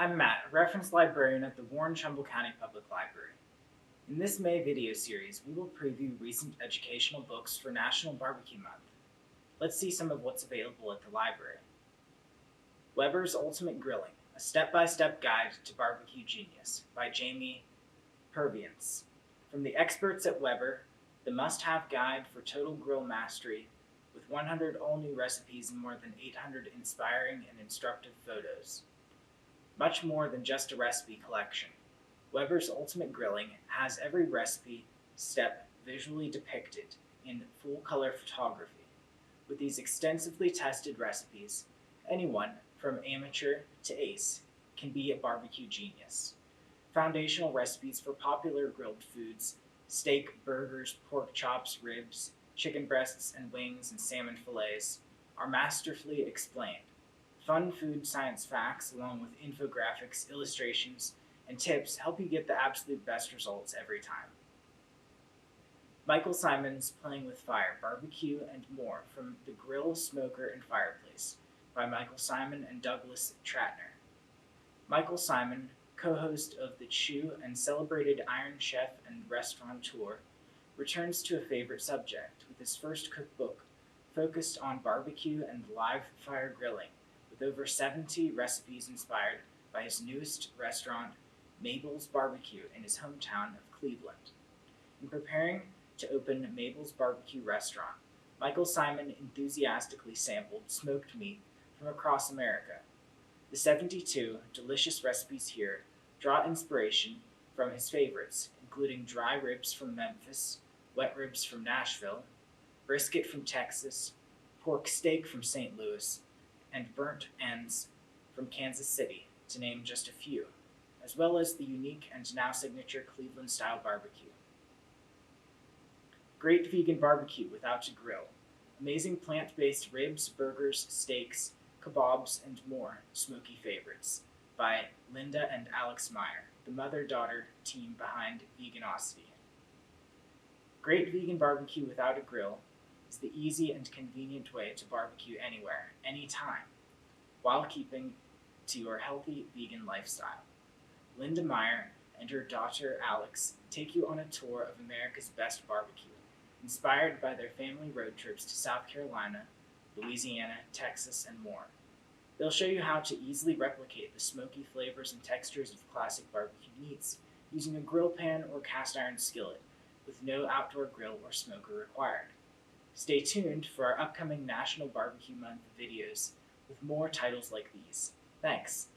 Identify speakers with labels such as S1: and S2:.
S1: I'm Matt, a reference librarian at the Warren-Trumbull County Public Library. In this May video series, we will preview recent educational books for National Barbecue Month. Let's see some of what's available at the library. Weber's Ultimate Grilling, a step-by-step guide to barbecue genius by Jamie Purviance. From the experts at Weber, the must-have guide for total grill mastery with 100 all-new recipes and more than 800 inspiring and instructive photos. Much more than just a recipe collection, Weber's Ultimate Grilling has every recipe step visually depicted in full-color photography. With these extensively tested recipes, anyone from amateur to ace can be a barbecue genius. Foundational recipes for popular grilled foods, steak, burgers, pork chops, ribs, chicken breasts and wings, and salmon fillets, are masterfully explained. Fun food science facts, along with infographics, illustrations, and tips, help you get the absolute best results every time. Michael Symon's Playing with Fire, Barbecue, and More from the Grill, Smoker, and Fireplace by Michael Symon and Douglas Tratner. Michael Symon, co-host of The Chew and celebrated Iron Chef and restaurateur, returns to a favorite subject with his first cookbook focused on barbecue and live fire grilling, with over 70 recipes inspired by his newest restaurant, Mabel's Barbecue, in his hometown of Cleveland. In preparing to open Mabel's Barbecue restaurant, Michael Symon enthusiastically sampled smoked meat from across America. The 72 delicious recipes here draw inspiration from his favorites, including dry ribs from Memphis, wet ribs from Nashville, brisket from Texas, pork steak from St. Louis, and burnt ends from Kansas City, to name just a few, as well as the unique and now signature Cleveland-style barbecue. Great vegan barbecue without a grill. Amazing plant-based ribs, burgers, steaks, kebabs, and more smoky favorites by Linda and Alex Meyer, the mother-daughter team behind Veganosity. Great vegan barbecue without a grill is the easy and convenient way to barbecue anywhere, anytime, while keeping to your healthy vegan lifestyle. Linda Meyer and her daughter Alex take you on a tour of America's best barbecue, inspired by their family road trips to South Carolina, Louisiana, Texas, and more. They'll show you how to easily replicate the smoky flavors and textures of classic barbecue meats using a grill pan or cast iron skillet, with no outdoor grill or smoker required. Stay tuned for our upcoming National Barbecue Month videos with more titles like these. Thanks.